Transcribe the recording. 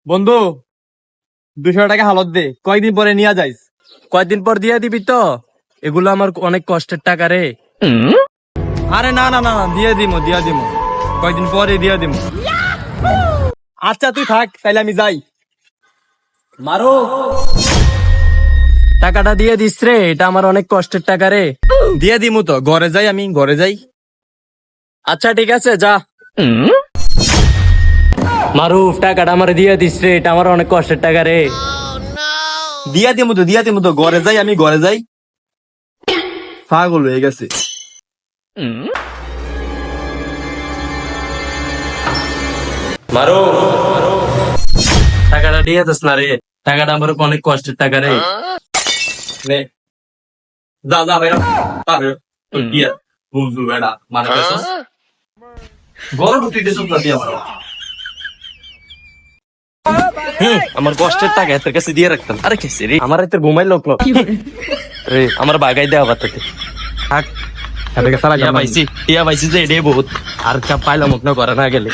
বন্ধু 200 টাকা হালত দে, কয়েকদিন পরে নিয়ে যাইস। কয়দিন পর দিয়ে দিবি তো? এগুলো আমার অনেক কষ্টের টাকা রে। আরে না না না না, দিয়ে দিমু কয়েকদিন পরে দিয়ে দিমু। আচ্ছা তুই থাক, তাইলে আমি যাই। মারো। টাকাটা দিয়ে দিস রে, এটা আমার অনেক কষ্টের টাকা রে। দিয়ে দিমু তো, ঘরে যাই, আমি ঘরে যাই। আচ্ছা ঠিক আছে, যা। মারুফ, টাকাটা আমার দিয়ে দিস রে, এটা আমার অনেক কষ্টের টাকা রে। দিয়ে দিমু তো, ঘরে যাই, আমি ঘরে যাই। পাগল হয়ে গেছে। মারুফ, টাকাটা দিয়ে দিস না রে, টাকাটা আমার অনেক কষ্টের টাকা রে। নে যা যা ভাই, পারে তো দিয়া বুঝু বেড়া মানে কসস গরম উঠি দিছস না দিয়া মারো। আমার কষ্টের টাকা এর কাছে দিয়ে রাখতাম। আরে কেসে রে, আমার এত ঘুমাই লোক রে, আমার বাগাই দেওয়া বাতাতে থাক। এটাকে সারা টিয়া পাইছি যে এটাই বহুত, আর চাপ পাইলাম করে না গেলে।